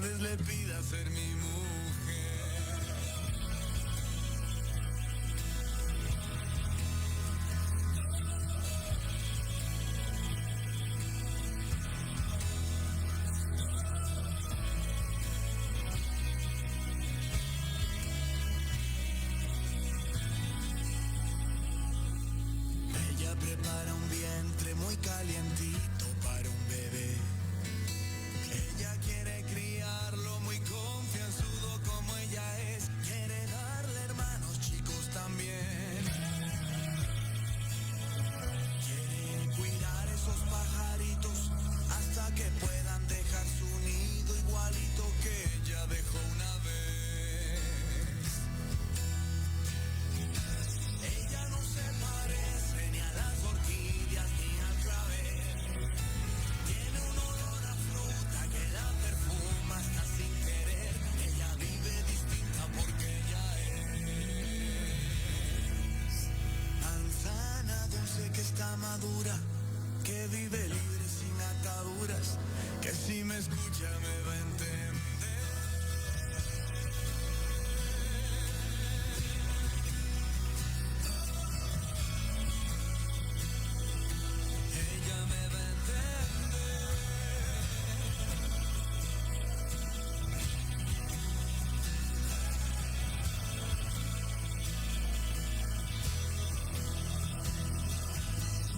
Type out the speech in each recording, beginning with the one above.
vez le pida ser mi mujer. Ella prepara un vientre muy calientito para un bebé. Ella quiere criarlo muy confianzudo como ella es. Quiere darle hermanos chicos también. Quiere cuidar esos pajaritos hasta que puedan dejar su nido igualito que ella dejó una vez. Ella no se parece ni a las orquídeas ni al clavel. Tiene un olor a fruta que la perfuma hasta sin querer. Ella vive distinta porque ella es manzana dulce que está madura, que vive libre sin ataduras, que si me escucha me va a entender. Ella me va a entender.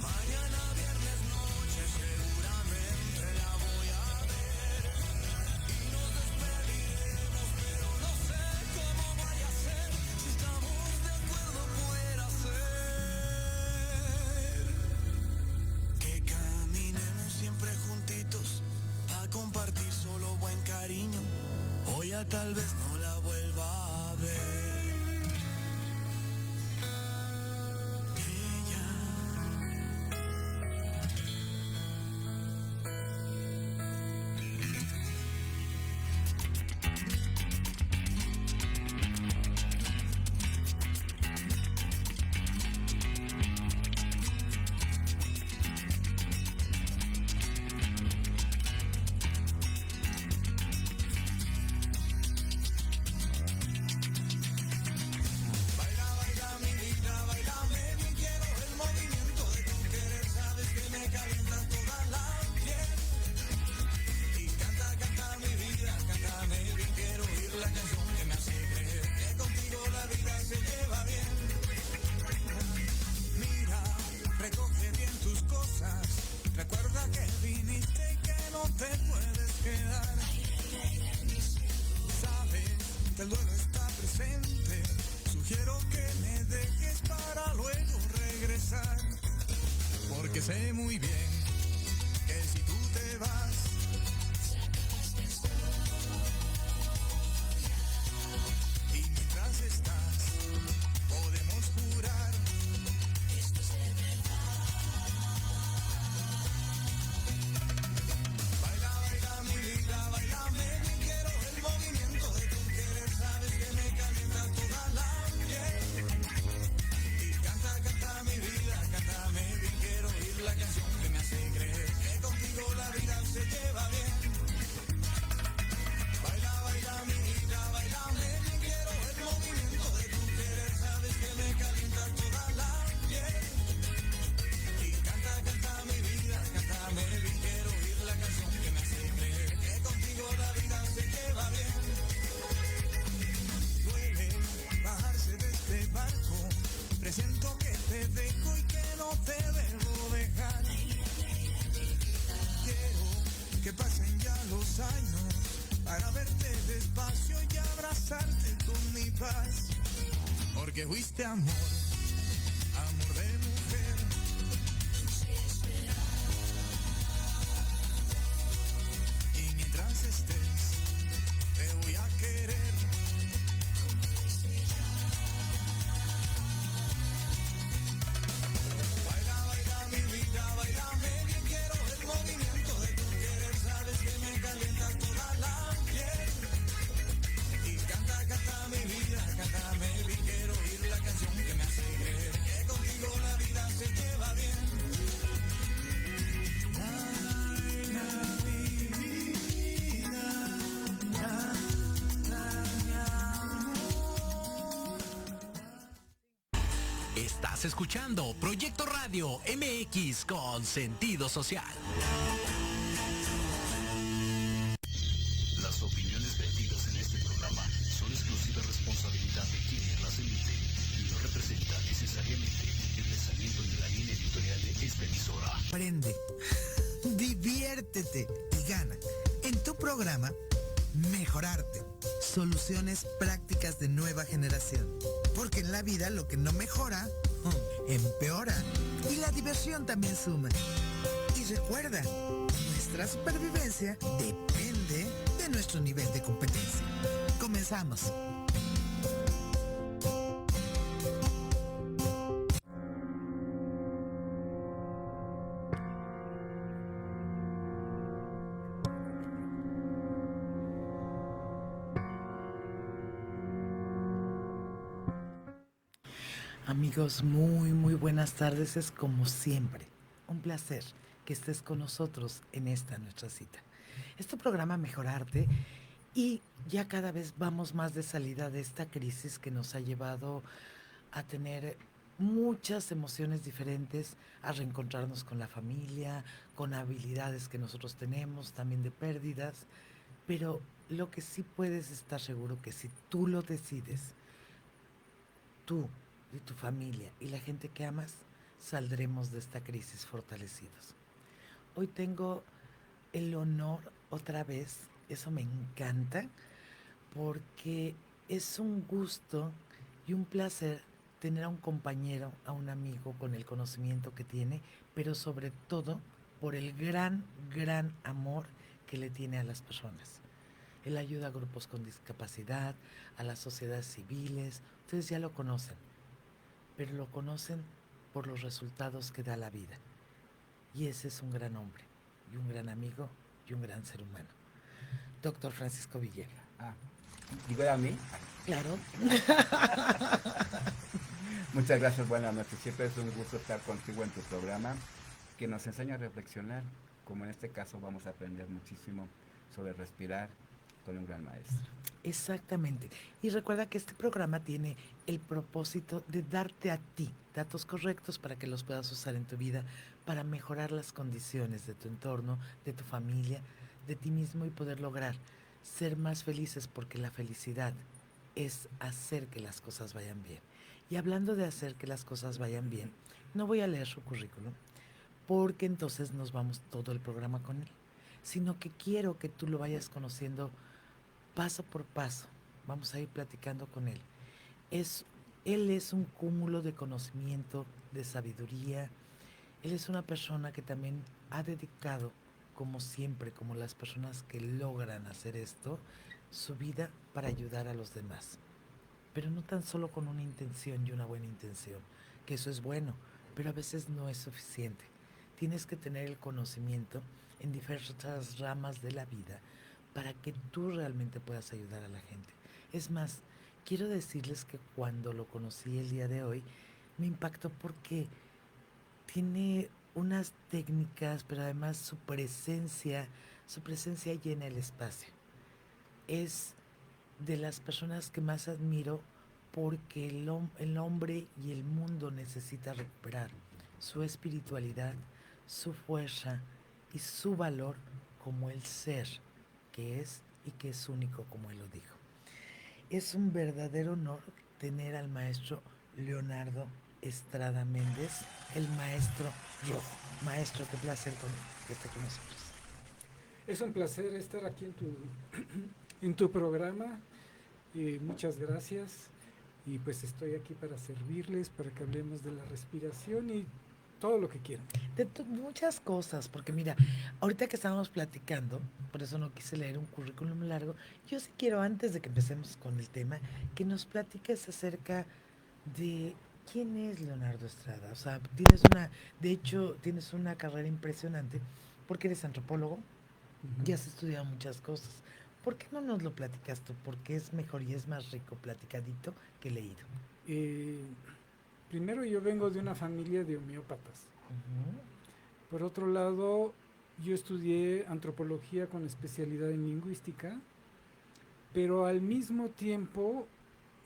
Mañana viernes noche seguramente la voy a ver y nos despediremos, pero no sé cómo vaya a ser. Si estamos de acuerdo pudiera ser que caminemos siempre juntitos a compartir solo buen cariño. Hoy ya tal vez no la vuelva a ver. Baila, baila mi vida, bailame bien, quiero el movimiento de tu querer, sabes que me calienta toda la piel. Y canta, canta mi vida, cántame bien, quiero oír la canción que me hace creer que contigo la vida se lleva bien. Mira, recoge bien tus cosas, recuerda que viniste y que no te puedes quedar. Sabes que el duelo está presente, sugiero que me dejes para luego regresar, porque sé muy bien que si tú te vas, y mientras estás, podemos jurar. Baila, baila mi vida, bailame bien, quiero el movimiento de tu querer, sabes que me calienta toda la piel. Y canta, canta mi vida, cántame bien, quiero oír la canción que me hace creer que contigo la vida se lleva bien. Baila, baila mi vida, bailame bien, quiero el movimiento de tu querer, sabes que me calienta toda la piel. Y canta, canta mi vida, cántame bien, quiero oír la canción que me hace creer que contigo la vida se lleva bien. Duele bajarse de este barco, presiento que te dejo y que no te debo dejar. Quiero que pasen ya los años para verte despacio y abrazarte con mi paz, porque fuiste amor, amor de mujer. Y mientras estés, te voy a querer. Baila, baila mi vida, bailame bien, quiero el movimiento de tu querer, sabes que me calienta toda la piel. Y canta, canta mi vida, cántame bien, quiero oír la canción que me hace creer que contigo la vida Estás escuchando Proyecto Radio MX con sentido social. Las opiniones vertidas en este programa son exclusiva responsabilidad de quienes las emiten y no representan necesariamente el pensamiento ni la línea editorial de esta emisora. Aprende, diviértete y gana. En tu programa, Mejorarte. Soluciones prácticas de nueva generación. Porque en la vida lo que no mejora, empeora. Y la diversión también suma. Y recuerda, nuestra supervivencia depende de nuestro nivel de competencia. Comenzamos. Amigos, muy buenas tardes. Es como siempre un placer que estés con nosotros en esta nuestra cita. Este programa Mejorarte, y ya cada vez vamos más de salida de esta crisis que nos ha llevado a tener muchas emociones diferentes, a reencontrarnos con la familia, con habilidades que nosotros tenemos, también de pérdidas, pero lo que sí puedes estar seguro que si tú lo decides, tú y tu familia y la gente que amas, saldremos de esta crisis fortalecidos. Hoy tengo el honor otra vez, eso me encanta, porque es un gusto y un placer tener a un compañero, a un amigo con el conocimiento que tiene, pero sobre todo por el gran amor que le tiene a las personas. Él ayuda a grupos con discapacidad, a las sociedades civiles, ustedes ya lo conocen, pero lo conocen por los resultados que da la vida. Y ese es un gran hombre, y un gran amigo, y un gran ser humano. Doctor Francisco Villera. ¿Digo a mí? Claro. Muchas gracias, buenas noches. Siempre es un gusto estar contigo en tu programa, que nos enseña a reflexionar, como en este caso vamos a aprender muchísimo sobre respirar con un gran maestro. Exactamente. Y recuerda que este programa tiene el propósito de darte a ti datos correctos para que los puedas usar en tu vida, para mejorar las condiciones de tu entorno, de tu familia, de ti mismo, y poder lograr ser más felices, porque la felicidad es hacer que las cosas vayan bien. Y hablando de hacer que las cosas vayan bien, no voy a leer su currículum, porque entonces nos vamos todo el programa con él, sino que quiero que tú lo vayas conociendo paso por paso. Vamos a ir platicando con él. Él es un cúmulo de conocimiento, de sabiduría. Él es una persona que también ha dedicado, como siempre, como las personas que logran hacer esto, su vida para ayudar a los demás. Pero no tan solo con una intención y una buena intención, que eso es bueno, pero a veces no es suficiente. Tienes que tener el conocimiento en diversas ramas de la vida para que tú realmente puedas ayudar a la gente. Es más, quiero decirles que cuando lo conocí el día de hoy, me impactó porque tiene unas técnicas, pero además su presencia llena el espacio. Es de las personas que más admiro, porque el hombre y el mundo necesita recuperar su espiritualidad, su fuerza y su valor como el ser que es, y que es único como él lo dijo. Es un verdadero honor tener al maestro Leonardo Estrada Méndez, el maestro rojo. Maestro, qué placer que esté con nosotros. Es un placer estar aquí en tu programa. Muchas gracias. Y pues estoy aquí para servirles, para que hablemos de la respiración y todo lo que quieran. De muchas cosas, porque mira, ahorita que estábamos platicando, por eso no quise leer un currículum largo, yo sí quiero, antes de que empecemos con el tema, que nos platiques acerca de quién es Leonardo Estrada. O sea, de hecho, tienes una carrera impresionante, porque eres antropólogo, y has estudiado muchas cosas. ¿Por qué no nos lo platicas tú? Porque es mejor y es más rico platicadito que leído. Primero, yo vengo de una familia de homeópatas. Por otro lado, yo estudié antropología con especialidad en lingüística, pero al mismo tiempo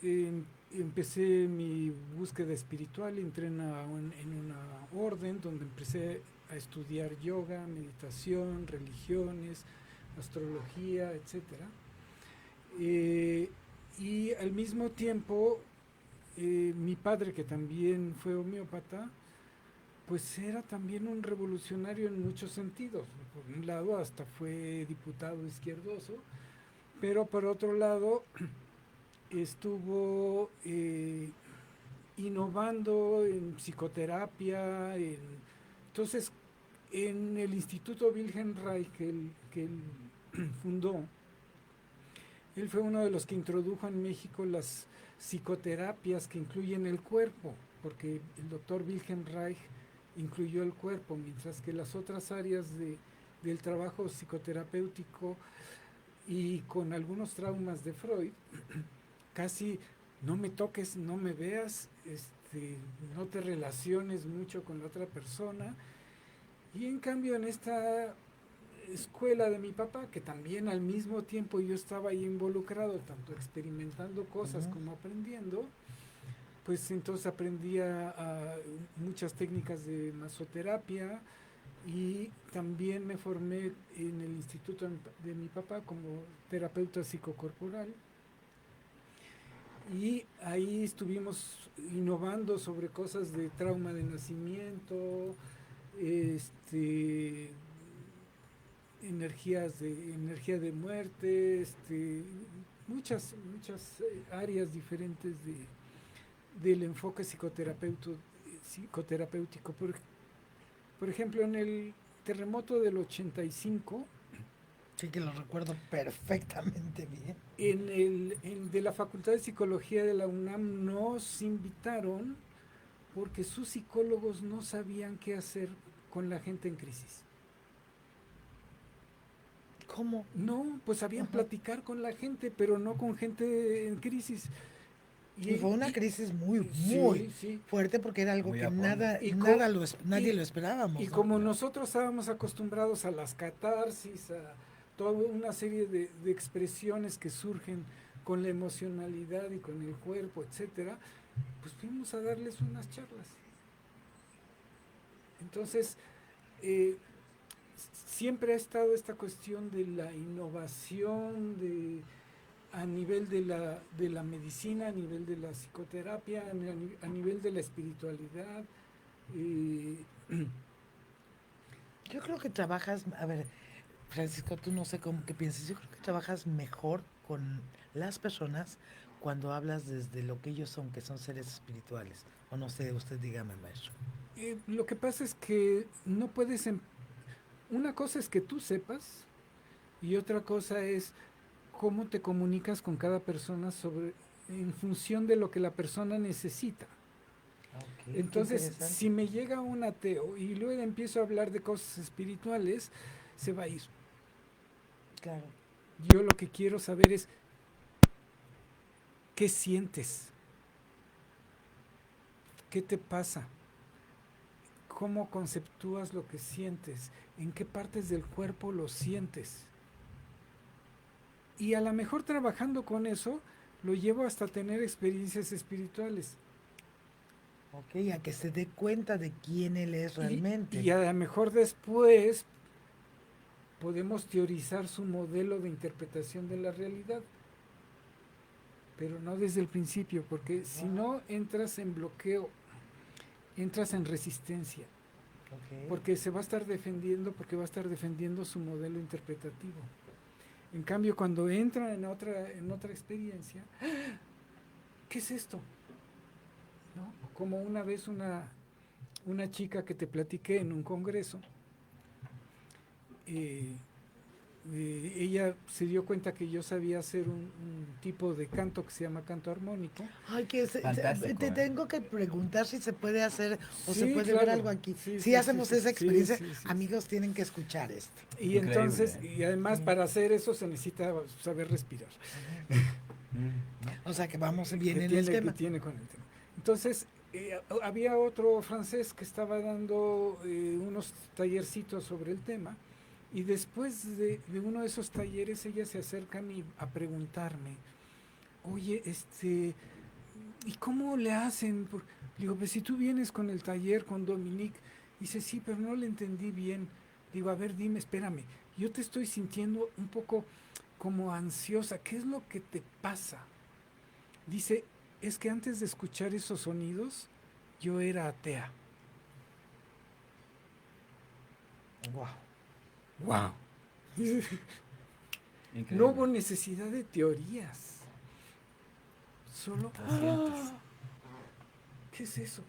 empecé mi búsqueda espiritual, entré en una orden donde empecé a estudiar yoga, meditación, religiones, astrología, etcétera. Y al mismo tiempo, mi padre, que también fue homeópata, pues era también un revolucionario en muchos sentidos. Por un lado, hasta fue diputado izquierdoso, pero por otro lado, estuvo innovando en psicoterapia. Entonces, en el Instituto Wilhelm Reich que él fundó, él fue uno de los que introdujo en México las psicoterapias que incluyen el cuerpo, porque el doctor Wilhelm Reich incluyó el cuerpo, mientras que las otras áreas del trabajo psicoterapéutico y con algunos traumas de Freud, casi no me toques, no me veas, no te relaciones mucho con la otra persona. Y en cambio en esta escuela de mi papá, que también al mismo tiempo yo estaba ahí involucrado, tanto experimentando cosas como aprendiendo, pues entonces aprendía muchas técnicas de masoterapia y también me formé en el instituto de mi papá como terapeuta psicocorporal. Y ahí estuvimos innovando sobre cosas de trauma de nacimiento, energía de muerte, muchas áreas diferentes del enfoque psicoterapéutico. Por ejemplo, en el terremoto del 85, Sí, que lo recuerdo perfectamente bien. de la Facultad de Psicología de la UNAM nos invitaron porque sus psicólogos no sabían qué hacer con la gente en crisis. ¿Cómo? No, pues sabían platicar con la gente, pero no con gente en crisis. Y fue una crisis muy sí. fuerte porque era algo Muy que a fondo. nadie lo esperábamos. Y ¿no? como nosotros estábamos acostumbrados a las catarsis, a toda una serie de expresiones que surgen con la emocionalidad y con el cuerpo, etcétera, pues fuimos a darles unas charlas. Entonces, siempre ha estado esta cuestión de la innovación a nivel de la medicina, a nivel de la psicoterapia, a nivel de la espiritualidad. Yo creo que trabajas, a ver, Francisco, tú no sé cómo que piensas, yo creo que trabajas mejor con las personas cuando hablas desde lo que ellos son, que son seres espirituales. O no sé, usted dígame, maestro. Lo que pasa es que no puedes... Una cosa es que tú sepas y otra cosa es cómo te comunicas con cada persona en función de lo que la persona necesita. Okay, entonces, si me llega un ateo y luego empiezo a hablar de cosas espirituales, se va a ir. Claro. Yo lo que quiero saber es ¿qué sientes? ¿Qué te pasa? ¿Cómo conceptúas lo que sientes? ¿En qué partes del cuerpo lo sientes? Y a lo mejor trabajando con eso, lo llevo hasta tener experiencias espirituales. Ok, a que se dé cuenta de quién él es realmente. Y a lo mejor después podemos teorizar su modelo de interpretación de la realidad. Pero no desde el principio, porque si no entras en bloqueo, entras en resistencia. Okay. Porque se va a estar defendiendo su modelo interpretativo. En cambio, cuando entra en otra experiencia, ¿qué es esto? ¿No? Como una vez una chica que te platiqué en un congreso, ella se dio cuenta que yo sabía hacer un tipo de canto que se llama canto armónico. Ay, te tengo que preguntar si se puede hacer o Sí, se puede claro. ver algo aquí. Sí, si sí, hacemos sí, esa sí, experiencia, sí, sí, amigos tienen que escuchar esto. Y Increíble. entonces, y además para hacer eso se necesita saber respirar. O sea que vamos bien que en tiene, el tema. que tiene con el tema. Entonces, había otro francés que estaba dando unos tallercitos sobre el tema, y después de uno de esos talleres ella se acerca a mí a preguntarme, oye, ¿y cómo le hacen? Digo, pues si tú vienes con el taller con Dominique, dice, sí, pero no le entendí bien. Digo, a ver, dime, espérame, yo te estoy sintiendo un poco como ansiosa, ¿qué es lo que te pasa? Dice, es que antes de escuchar esos sonidos, yo era atea. Wow. ¡Wow! Increíble. No hubo necesidad de teorías. Solo, Lo sientes. ¿qué es eso?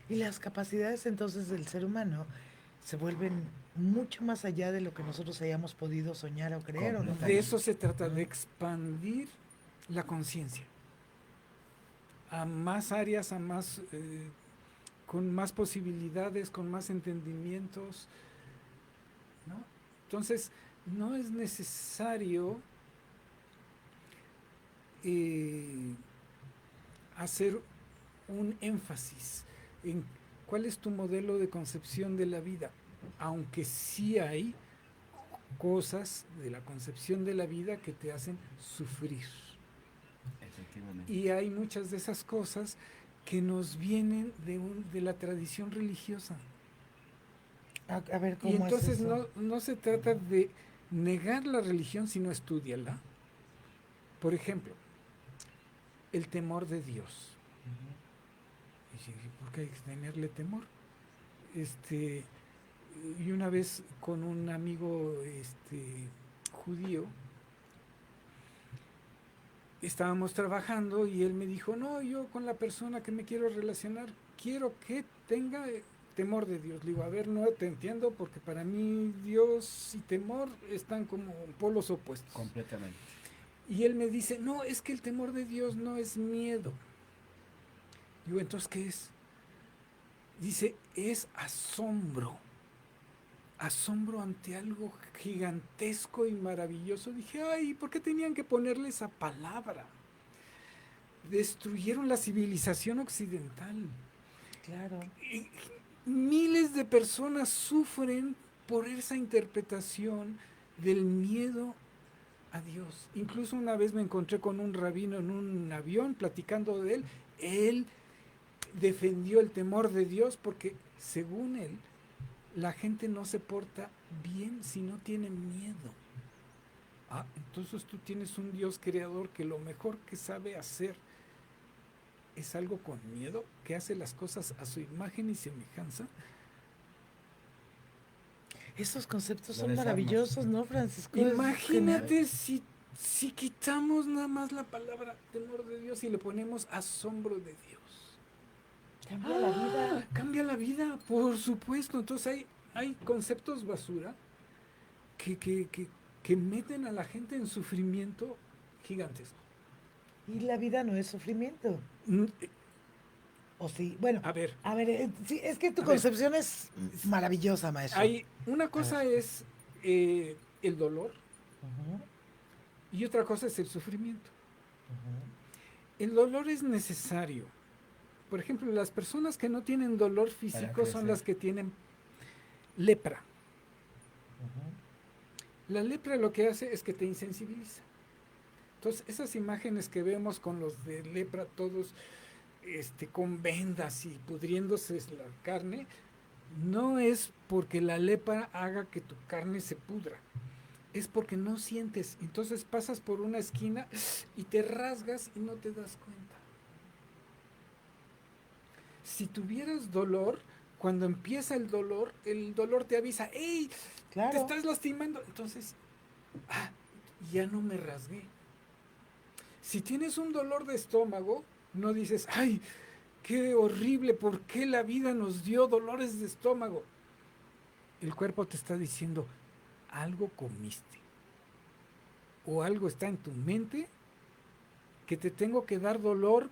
Y las capacidades entonces del ser humano se vuelven mucho más allá de lo que nosotros hayamos podido soñar o creer, ¿o no? De eso se trata, de expandir la conciencia a más áreas, a más, con más posibilidades, con más entendimientos, ¿no? Entonces, no es necesario hacer un énfasis en cuál es tu modelo de concepción de la vida, aunque sí hay cosas de la concepción de la vida que te hacen sufrir. Efectivamente. Y hay muchas de esas cosas que nos vienen de la tradición religiosa. A ver, ¿cómo Y entonces es eso? no se trata de negar la religión, sino estudiarla. Por ejemplo, el temor de Dios. ¿Por qué hay que tenerle temor? Y una vez con un amigo judío, estábamos trabajando y él me dijo, no, yo con la persona que me quiero relacionar, quiero que tenga temor de Dios. Le digo, a ver, no te entiendo, porque para mí Dios y temor están como polos opuestos. Completamente. Y él me dice, no, es que el temor de Dios no es miedo. Digo, entonces, ¿qué es? Dice, es asombro. Asombro ante algo gigantesco y maravilloso. Dije, ay, ¿por qué tenían que ponerle esa palabra? Destruyeron la civilización occidental. Claro. Y miles de personas sufren por esa interpretación del miedo a Dios. Incluso una vez me encontré con un rabino en un avión platicando de él. Él defendió el temor de Dios porque, según él, la gente no se porta bien si no tiene miedo. Ah, entonces tú tienes un Dios creador que lo mejor que sabe hacer es algo con miedo, que hace las cosas a su imagen y semejanza. Esos conceptos Lo son desarmas. maravillosos, ¿no, Francisco? Imagínate si quitamos nada más la palabra temor de Dios y le ponemos asombro de Dios. Cambia la vida. Cambia la vida, por supuesto. Entonces hay conceptos basura que meten a la gente en sufrimiento gigantesco. Y la vida no es sufrimiento. Mm, ¿O sí? Bueno, A ver, sí, es que tu A ver. concepción es maravillosa, maestro. una cosa es el dolor Ujú, y otra cosa es el sufrimiento. ujú. El dolor es necesario. Por ejemplo, las personas que no tienen dolor físico son crecer. las que tienen lepra. Ujú. La lepra lo que hace es que te insensibiliza. Entonces, esas imágenes que vemos con los de lepra, todos con vendas y pudriéndose la carne, no es porque la lepra haga que tu carne se pudra, es porque no sientes. Entonces pasas por una esquina y te rasgas y no te das cuenta. Si tuvieras dolor, cuando empieza el dolor te avisa, ¡hey! Te Claro. estás lastimando. Entonces, ya no me rasgué. Si tienes un dolor de estómago, no dices, ¡ay! ¡Qué horrible! ¿Por qué la vida nos dio dolores de estómago? El cuerpo te está diciendo, algo comiste. O algo está en tu mente que te tengo que dar dolor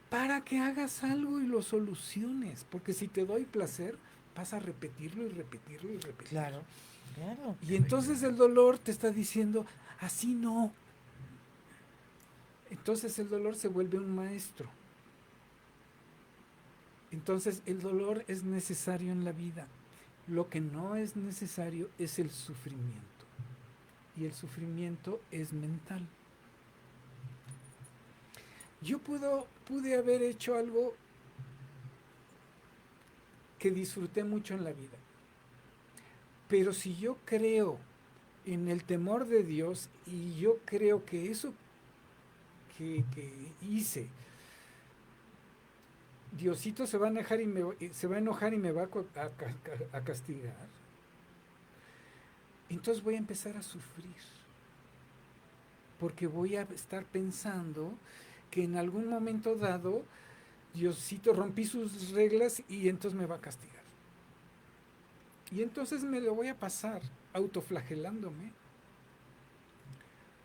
para que hagas algo y lo soluciones. Porque si te doy placer, vas a repetirlo y repetirlo y repetirlo. Claro, claro. Y entonces el dolor te está diciendo, así no. Entonces el dolor se vuelve un maestro. Entonces el dolor es necesario en la vida. Lo que no es necesario es el sufrimiento. Y el sufrimiento es mental. Yo pude haber hecho algo que disfruté mucho en la vida. Pero si yo creo en el temor de Dios y yo creo que eso que hice, Diosito se va a enojar y me va a castigar, entonces voy a empezar a sufrir. Porque voy a estar pensando que en algún momento dado Diosito rompí sus reglas y entonces me va a castigar. Y entonces me lo voy a pasar autoflagelándome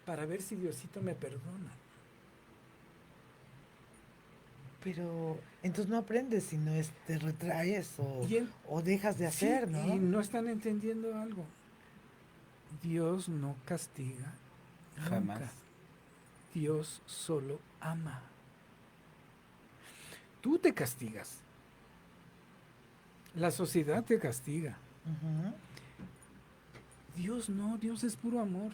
para ver si Diosito me perdona. Pero entonces no aprendes, sino te retraes o dejas de hacer, sí, ¿no? Y no están entendiendo algo. Dios no castiga Jamás. nunca. Dios solo ama. Tú te castigas. La sociedad te castiga. Ujú. Dios no, Dios es puro amor.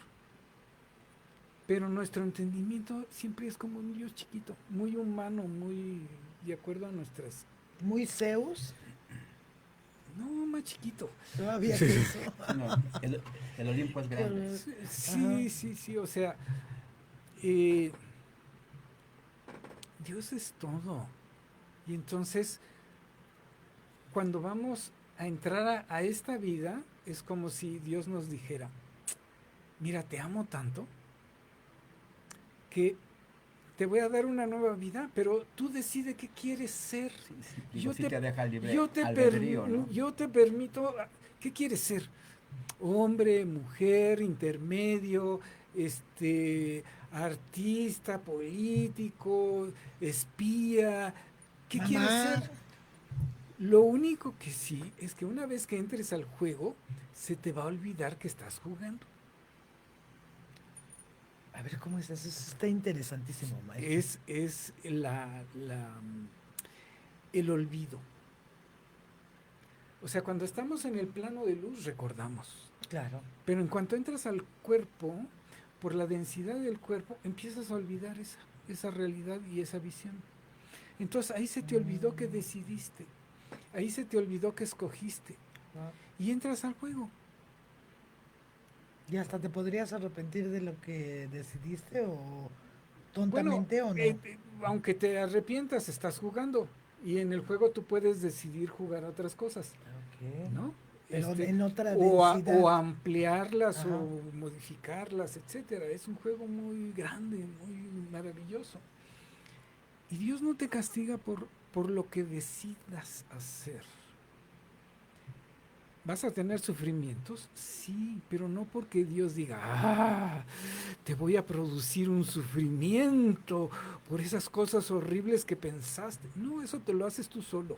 Pero nuestro entendimiento siempre es como un Dios chiquito, muy humano, muy de acuerdo a nuestras... Muy Zeus, No, más chiquito. todavía que eso. No, el Olimpo es grande. Sí, o sea, Dios es todo. Y entonces, cuando vamos a entrar a esta vida, es como si Dios nos dijera, mira, te amo tanto que te voy a dar una nueva vida, pero tú decides qué quieres ser. Digo, sí te deja libre yo te albedrío, ¿no? yo te permito, ¿qué quieres ser? Hombre, mujer, intermedio, artista, político, espía, ¿qué Mamá. quieres ser? Lo único que sí es que una vez que entres al juego, se te va a olvidar que estás jugando. A ver, ¿cómo es eso? Eso está interesantísimo, maestro. Es el olvido. O sea, cuando estamos en el plano de luz, recordamos. Claro. Pero en cuanto entras al cuerpo, por la densidad del cuerpo, empiezas a olvidar esa realidad y esa visión. Entonces ahí se te olvidó que decidiste. Ahí se te olvidó que escogiste. Y entras al juego. Y hasta te podrías arrepentir de lo que decidiste o tontamente o no. Aunque te arrepientas, estás jugando. Y en el juego tú puedes decidir jugar a otras cosas, Ok. ¿no? Pero en otra o densidad. ampliarlas Ajá. o modificarlas, etcétera. Es un juego muy grande, muy maravilloso. Y Dios no te castiga por lo que decidas hacer. ¿Vas a tener sufrimientos? Sí, pero no porque Dios diga, te voy a producir un sufrimiento por esas cosas horribles que pensaste. No, eso te lo haces tú solo.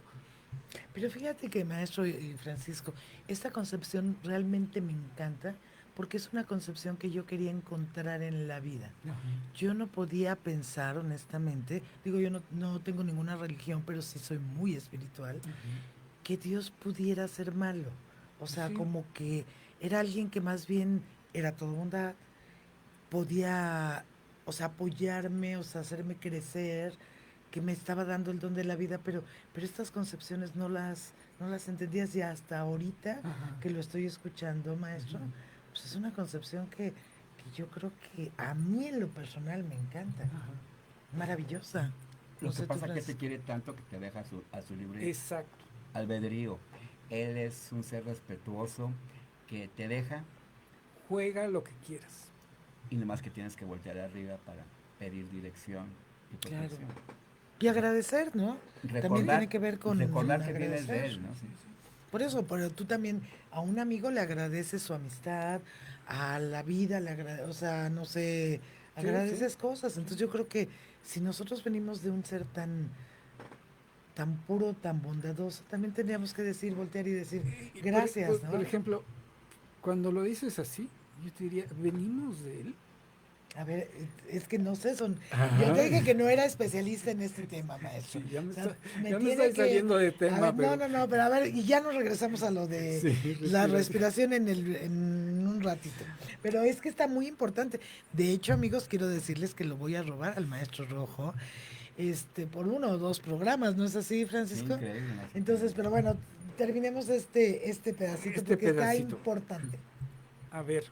Pero fíjate que, maestro y Francisco, esta concepción realmente me encanta porque es una concepción que yo quería encontrar en la vida. Yo no podía pensar, honestamente, digo, yo no tengo ninguna religión, pero sí soy muy espiritual, que Dios pudiera ser malo. O sea, Sí. como que era alguien que más bien era todo bondad, podía, o sea, apoyarme, o sea, hacerme crecer, que me estaba dando el don de la vida, pero estas concepciones no las entendías, y hasta ahorita Ajá. que lo estoy escuchando, maestro, Ujú. pues es una concepción que yo creo que a mí en lo personal me encanta, Ajá. maravillosa. Lo No que sé tú, pasa es que te Francisco. quiere tanto que te deja a su libre Exacto. albedrío. Él es un ser respetuoso que te deja Juega lo que quieras. y nomás que tienes que voltear arriba para pedir dirección y Claro. protección. Y agradecer, ¿no? También tiene que ver con recordar que vienes de agradecer. él, ¿no? Por eso, pero tú también a un amigo le agradeces su amistad, a la vida o sea, no sé, Sí, agradeces cosas. Entonces yo creo que si nosotros venimos de un ser tan puro, tan bondadoso, también tendríamos que decir, voltear y decir, Y gracias, por ¿no? ejemplo, cuando lo dices así, yo te diría, venimos de él. A ver, es que no sé, Ajá. yo te dije que no era especialista en este tema, maestro. Sí, ya me O sea, estoy saliendo de tema, a ver, pero... no, pero a ver, y ya nos regresamos a lo de Sí, la respiración en un ratito. Pero es que está muy importante. De hecho, amigos, quiero decirles que lo voy a robar al maestro Rojo, por 1 o 2 programas, ¿no es así, Francisco? Increíble. ¿No? Entonces, pero bueno, terminemos este pedacito Este porque está pedacito. importante. A ver,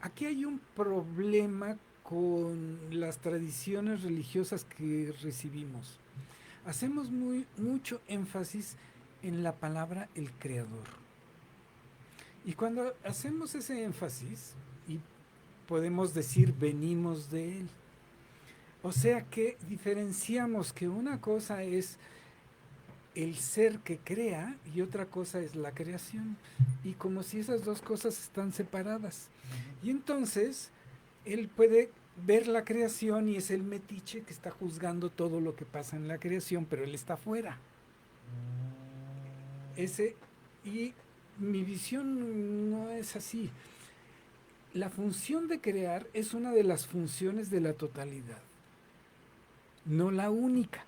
aquí hay un problema con las tradiciones religiosas que recibimos. Hacemos mucho énfasis en la palabra el creador. Y cuando hacemos ese énfasis, y podemos decir venimos de él, o sea que diferenciamos que una cosa es el ser que crea y otra cosa es la creación, y como si esas dos cosas están separadas. Y entonces él puede ver la creación y es el metiche que está juzgando todo lo que pasa en la creación, pero él está fuera. Y mi visión no es así. La función de crear es una de las funciones de la totalidad, no la única,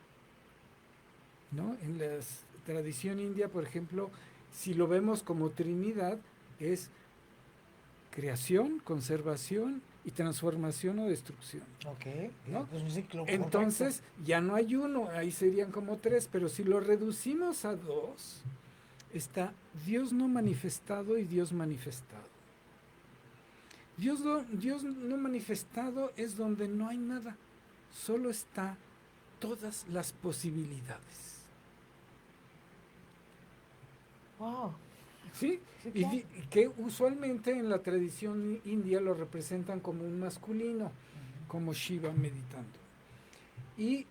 ¿no? En la tradición india, por ejemplo, si lo vemos como Trinidad, es creación, conservación y transformación o destrucción. Ok, ¿no? pues un ciclo Entonces ya no hay uno, ahí serían como 3, pero si lo reducimos a 2, está Dios no manifestado y Dios manifestado. Dios no manifestado es donde no hay nada, solo está todas las posibilidades. Wow. ¿Sí? Sí, Y claro. que usualmente en la tradición india lo representan como un masculino, como Shiva meditando. Y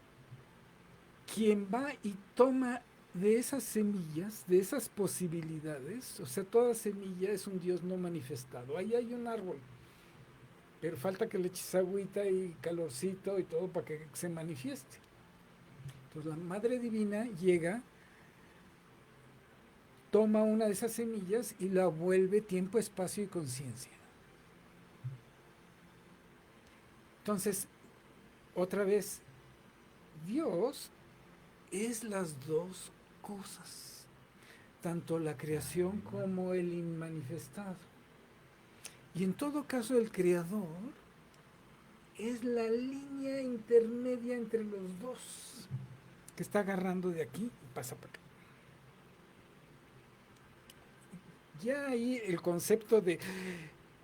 quien va y toma de esas semillas, de esas posibilidades, o sea, toda semilla es un Dios no manifestado. Ahí hay un árbol, pero falta que le eches agüita y calorcito y todo para que se manifieste. Entonces la Madre Divina llega, toma una de esas semillas y la vuelve tiempo, espacio y conciencia. Entonces, otra vez, Dios es las dos cosas, tanto la creación como el inmanifestado. Y en todo caso, el creador es la línea intermedia entre los dos, que está agarrando de aquí y pasa para acá. Ya ahí el concepto de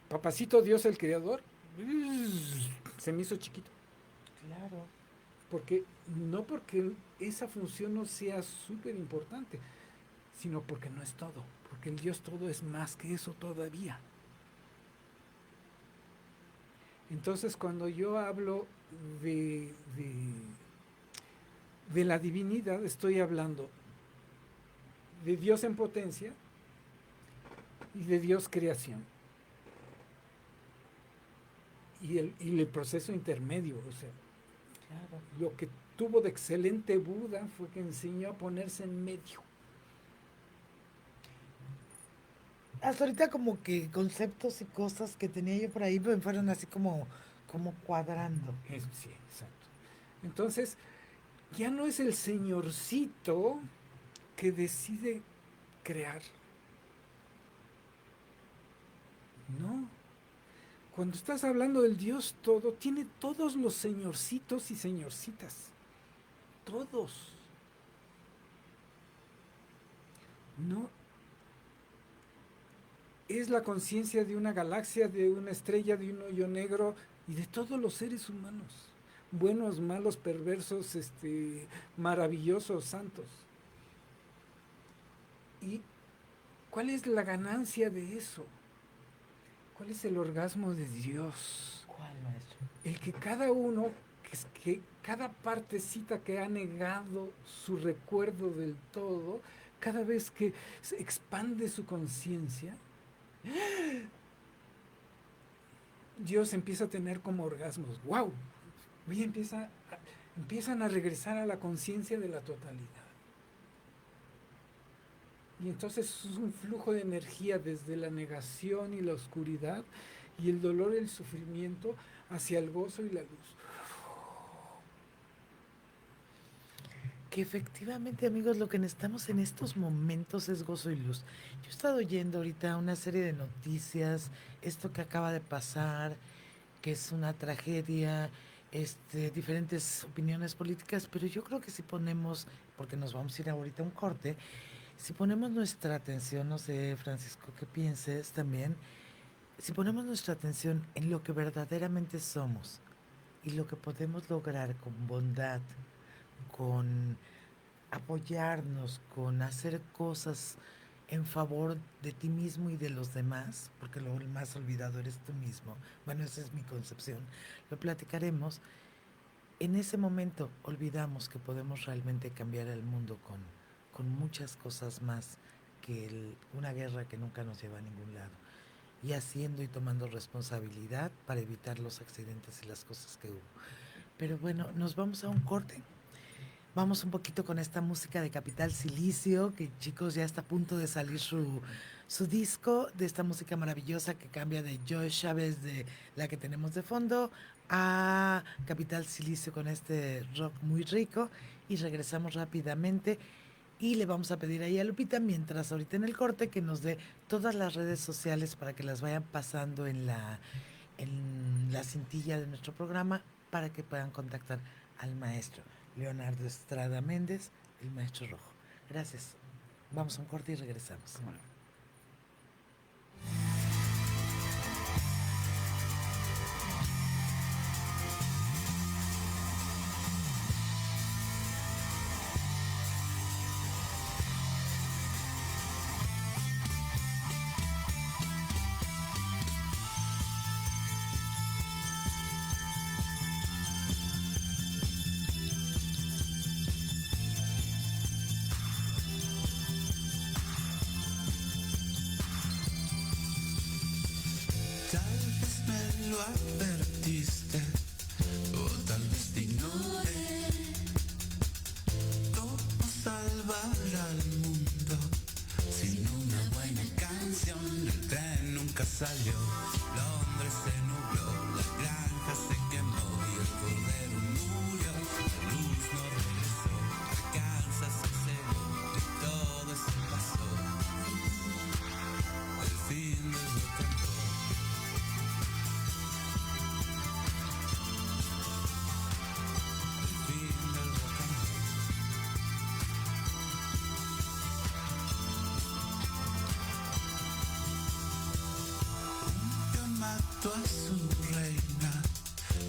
papacito Dios el creador se me hizo chiquito. Claro. Porque esa función no sea súper importante, sino porque no es todo, porque el Dios todo es más que eso todavía. Entonces cuando yo hablo de la divinidad, estoy hablando de Dios en potencia y de Dios creación. Y el proceso intermedio, o sea, Claro. lo que tuvo de excelente Buda fue que enseñó a ponerse en medio. Hasta ahorita como que conceptos y cosas que tenía yo por ahí me fueron así como cuadrando. Sí, exacto. Entonces, ya no es el señorcito que decide crear. No. Cuando estás hablando del Dios todo, tiene todos los señorcitos y señorcitas. Todos. No. Es la conciencia de una galaxia, de una estrella, de un hoyo negro y de todos los seres humanos. Buenos, malos, perversos, maravillosos, santos. ¿Y cuál es la ganancia de eso? ¿Cuál es el orgasmo de Dios? ¿Cuál, maestro? El que cada uno, que cada partecita que ha negado su recuerdo del todo, cada vez que se expande su conciencia, Dios empieza a tener como orgasmos. ¡Wow! Y empiezan a regresar a la conciencia de la totalidad. Y entonces es un flujo de energía desde la negación y la oscuridad y el dolor y el sufrimiento hacia el gozo y la luz. que efectivamente, amigos, lo que necesitamos en estos momentos es gozo y luz. Yo he estado oyendo ahorita una serie de noticias, esto que acaba de pasar, que es una tragedia, diferentes opiniones políticas, pero yo creo que si ponemos, porque nos vamos a ir ahorita a un corte, si ponemos nuestra atención, no sé, Francisco, qué pienses también, si ponemos nuestra atención en lo que verdaderamente somos y lo que podemos lograr con bondad, con apoyarnos, con hacer cosas en favor de ti mismo y de los demás, porque luego el más olvidado eres tú mismo. Bueno, esa es mi concepción. Lo platicaremos. En ese momento olvidamos que podemos realmente cambiar el mundo con muchas cosas más que una guerra que nunca nos lleva a ningún lado. Y haciendo y tomando responsabilidad para evitar los accidentes y las cosas que hubo. Pero bueno, nos vamos a un corte. Vamos un poquito con esta música de Capital Silicio, que chicos ya está a punto de salir su disco, de esta música maravillosa que cambia de Joe Chávez, de la que tenemos de fondo, a Capital Silicio con este rock muy rico. Y regresamos rápidamente y le vamos a pedir ahí a Lupita, mientras ahorita en el corte, que nos dé todas las redes sociales para que las vayan pasando en la cintilla de nuestro programa para que puedan contactar al maestro Leonardo Estrada Méndez, el maestro rojo. Gracias. Vamos a un corte y regresamos. ¿Cómo no? Tal vez me lo advertiste, o tal vez te ignoré. ¿Cómo salvar al mundo sin una buena canción? El tren nunca salió, Londres se nubló, la granja se quemó y el cordero murió. La luz no regresó, Arkansas se cegó y todo eso pasó. El fin del rock and roll. Mató a su reina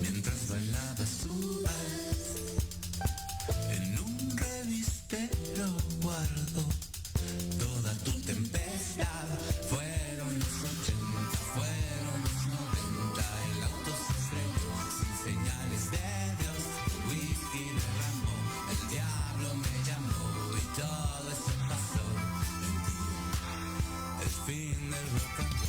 mientras bailaba su vals. En un revistero guardo toda tu tempestad. Fueron los 80, fueron los 90. El auto se estrelló sin señales de Dios. El whisky derramó, el diablo me llamó y todo eso pasó. El fin del rock and roll.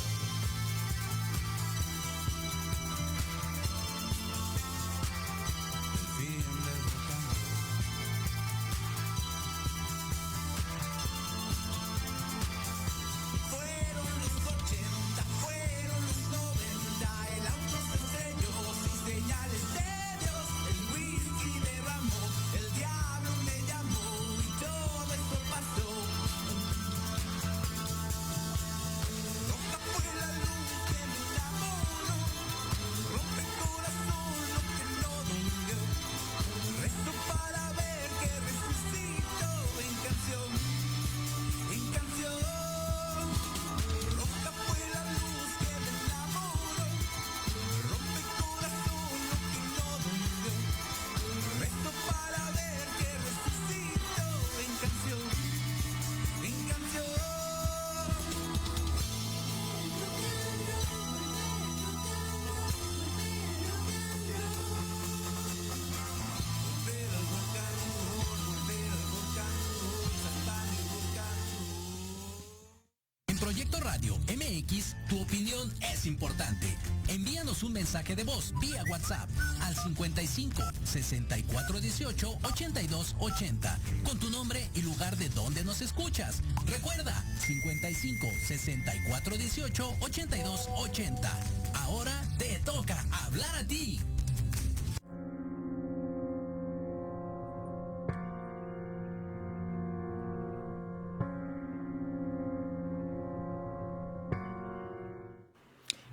Proyecto Radio MX, tu opinión es importante. Envíanos un mensaje de voz vía WhatsApp al 55 64 18 82 80 con tu nombre y lugar de donde nos escuchas. Recuerda, 55 64 18 82 80. Ahora te toca hablar a ti.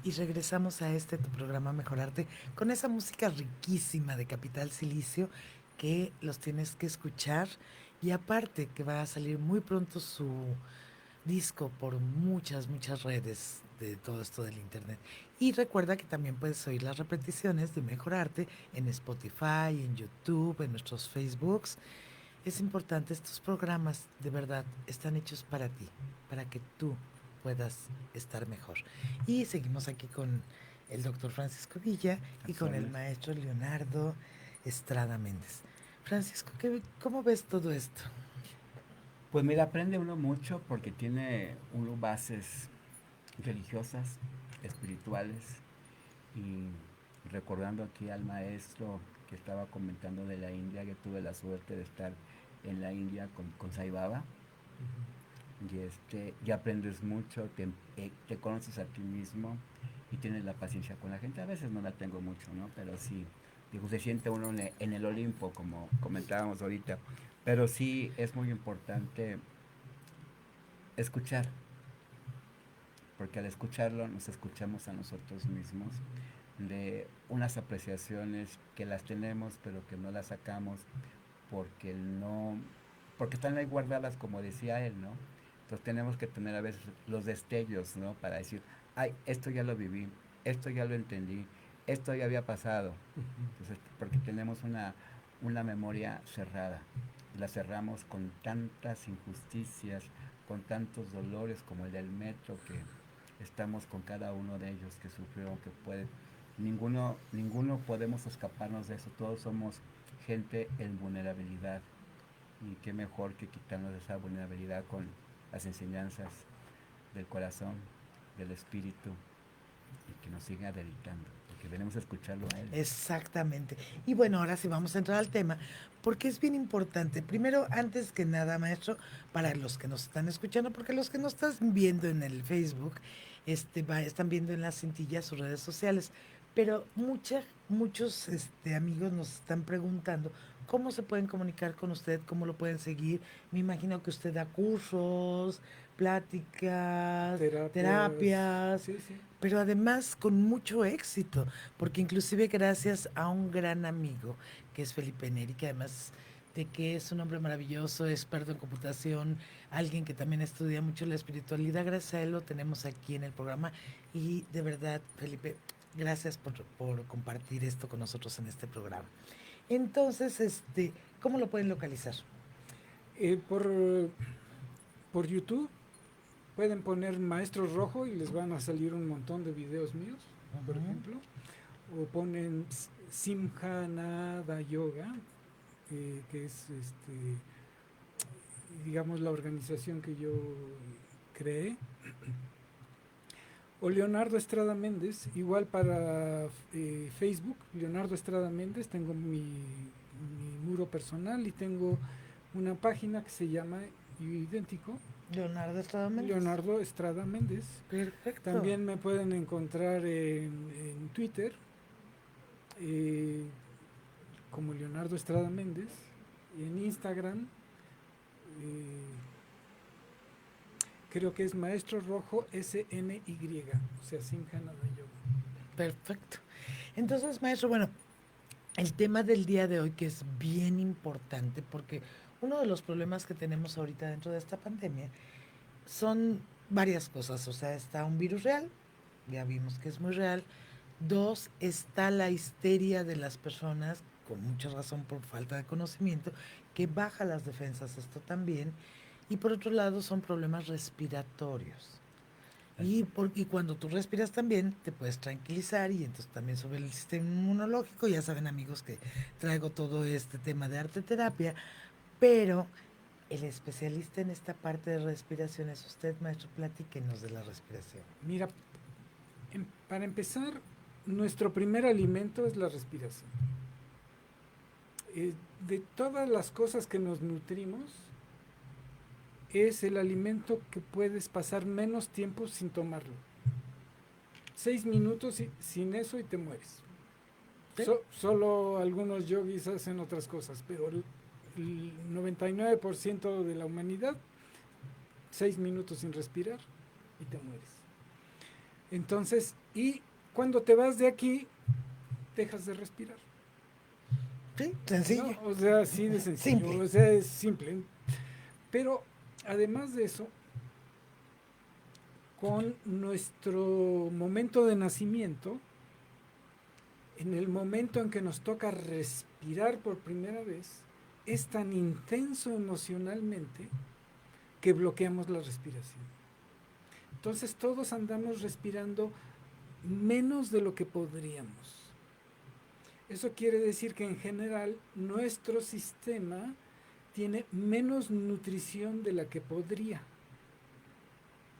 y regresamos a tu programa Mejorarte con esa música riquísima de Capital Silicio que los tienes que escuchar y aparte que va a salir muy pronto su disco por muchas redes de todo esto del internet. Y recuerda que también puedes oír las repeticiones de Mejorarte en Spotify, en YouTube, en nuestros Facebooks. Es importante, estos programas de verdad están hechos para ti, para que tú puedas estar mejor. Y seguimos aquí con el doctor Francisco Villa y con el maestro Leonardo Estrada Méndez. Francisco, ¿cómo ves todo esto? Pues mira, aprende uno mucho porque tiene uno bases religiosas, espirituales, y recordando aquí al maestro que estaba comentando de la India, que tuve la suerte de estar en la India con Sai Baba, y aprendes mucho, te conoces a ti mismo y tienes la paciencia con la gente. A veces no la tengo mucho, ¿no? Pero sí, digo, se siente uno en el Olimpo, como comentábamos ahorita. Pero sí es muy importante escuchar, porque al escucharlo nos escuchamos a nosotros mismos de unas apreciaciones que las tenemos pero que no las sacamos porque no, porque están ahí guardadas como decía él, ¿no? Entonces tenemos que tener a veces los destellos, ¿no? Para decir, ay, esto ya lo viví, esto ya lo entendí, esto ya había pasado. Entonces, porque tenemos una memoria cerrada, la cerramos con tantas injusticias, con tantos dolores como el del metro, que estamos con cada uno de ellos que sufrió, que puede, ninguno podemos escaparnos de eso, todos somos gente en vulnerabilidad, y qué mejor que quitarnos esa vulnerabilidad con las enseñanzas del corazón, del espíritu, y que nos siga deleitando, porque venimos a escucharlo a él. Exactamente. Y bueno, ahora sí vamos a entrar al tema, porque es bien importante. Primero, antes que nada, maestro, para los que nos están escuchando, porque los que nos están viendo en el Facebook, están viendo en las cintillas sus redes sociales, pero muchos amigos nos están preguntando cómo se pueden comunicar con usted, cómo lo pueden seguir. Me imagino que usted da cursos, pláticas, terapias, Sí, sí. pero además con mucho éxito, porque inclusive gracias a un gran amigo que es Felipe Neri, que además de que es un hombre maravilloso, experto en computación, alguien que también estudia mucho la espiritualidad, gracias a él lo tenemos aquí en el programa y de verdad, Felipe, gracias por compartir esto con nosotros en este programa. Entonces, ¿cómo lo pueden localizar? Por YouTube pueden poner Maestro Rojo y les van a salir un montón de videos míos, por ejemplo. O ponen Simhanada Yoga, que es digamos la organización que yo creé. O Leonardo Estrada Méndez, igual para Facebook, Leonardo Estrada Méndez, tengo mi muro personal y tengo una página que se llama idéntico, Leonardo Estrada Méndez. Leonardo Estrada Méndez. Perfecto. También me pueden encontrar en Twitter como Leonardo Estrada Méndez, en Instagram creo que es Maestro Rojo SNY, o sea, Simhanada Yoga. Perfecto. Entonces, maestro, bueno, el tema del día de hoy que es bien importante porque uno de los problemas que tenemos ahorita dentro de esta pandemia son varias cosas. O sea, está un virus real, ya vimos que es muy real. 2, está la histeria de las personas, con mucha razón por falta de conocimiento, que baja las defensas, esto también. Y por otro lado son problemas respiratorios. Y cuando tú respiras también te puedes tranquilizar y entonces también sobre el sistema inmunológico, ya saben amigos que traigo todo este tema de arte terapia, pero el especialista en esta parte de respiración es usted, maestro, platíquenos de la respiración. Mira, para empezar, nuestro primer alimento es la respiración. De todas las cosas que nos nutrimos, es el alimento que puedes pasar menos tiempo sin tomarlo. 6 minutos sin eso y te mueres. ¿Sí? Solo algunos yogis hacen otras cosas, pero el 99% de la humanidad, 6 minutos sin respirar y te mueres. Entonces, y cuando te vas de aquí, dejas de respirar. Sí, sencillo. ¿No? O sea, así de sencillo, Simple. o sea, es simple. Pero además de eso, con nuestro momento de nacimiento, en el momento en que nos toca respirar por primera vez, es tan intenso emocionalmente que bloqueamos la respiración. Entonces todos andamos respirando menos de lo que podríamos. Eso quiere decir que en general nuestro sistema tiene menos nutrición de la que podría.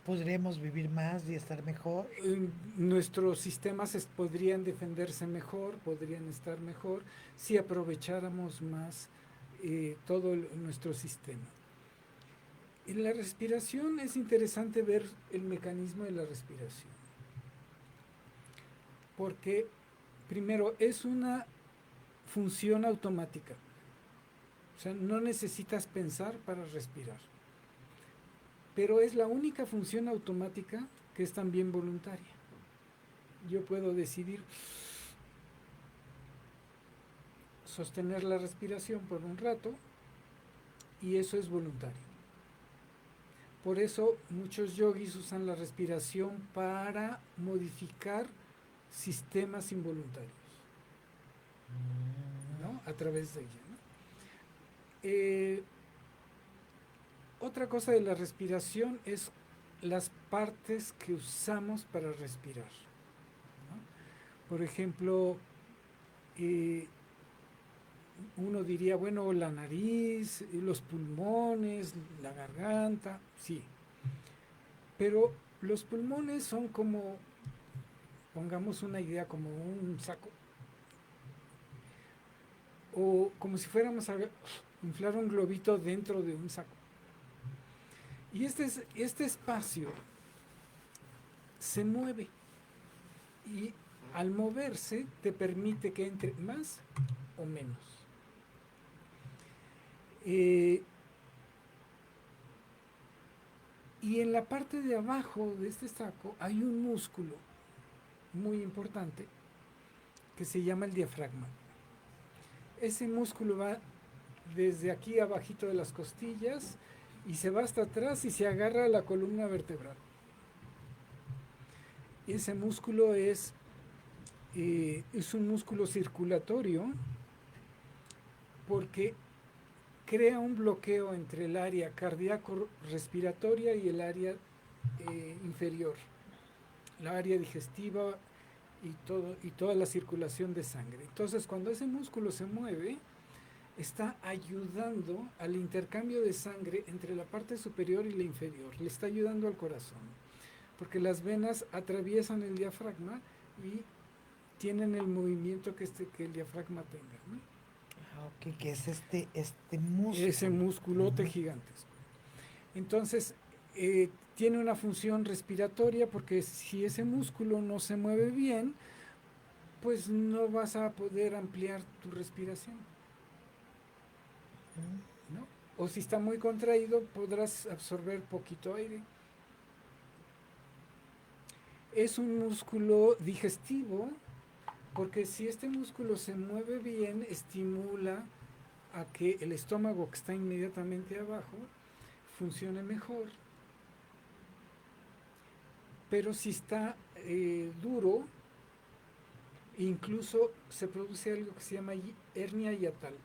Podríamos vivir más y estar mejor. Nuestros sistemas podrían defenderse mejor, podrían estar mejor si aprovecháramos más todo nuestro sistema. En la respiración es interesante ver el mecanismo de la respiración, porque primero es una función automática, o sea, no necesitas pensar para respirar, pero es la única función automática que es también voluntaria. Yo puedo decidir sostener la respiración por un rato y eso es voluntario. Por eso muchos yogis usan la respiración para modificar sistemas involuntarios, ¿no? A través de ella, ¿no? Otra cosa de la respiración es las partes que usamos para respirar, ¿no? Por ejemplo, uno diría, bueno, la nariz, los pulmones, la garganta, sí. Pero los pulmones son como, pongamos una idea, como un saco. O como si fuéramos a inflar un globito dentro de un saco. Y este espacio se mueve. Y al moverse te permite que entre más o menos. Y en la parte de abajo de este saco hay un músculo muy importante que se llama el diafragma. Ese músculo va desde aquí abajito de las costillas y se va hasta atrás y se agarra a la columna vertebral. Ese músculo es un músculo circulatorio porque crea un bloqueo entre el área cardíaco-respiratoria y el área inferior, la área digestiva y toda la circulación de sangre. Entonces, cuando ese músculo se mueve, está ayudando al intercambio de sangre entre la parte superior y la inferior, le está ayudando al corazón, porque las venas atraviesan el diafragma y tienen el movimiento que el diafragma tenga, ¿no? Ok, que es este músculo. Ese musculote gigantesco. Entonces, tiene una función respiratoria porque si ese músculo no se mueve bien, pues no vas a poder ampliar tu respiración, ¿no? O si está muy contraído, podrás absorber poquito aire. Es un músculo digestivo porque si este músculo se mueve bien, estimula a que el estómago que está inmediatamente abajo funcione mejor. Pero si está duro, incluso se produce algo que se llama hernia hiatal.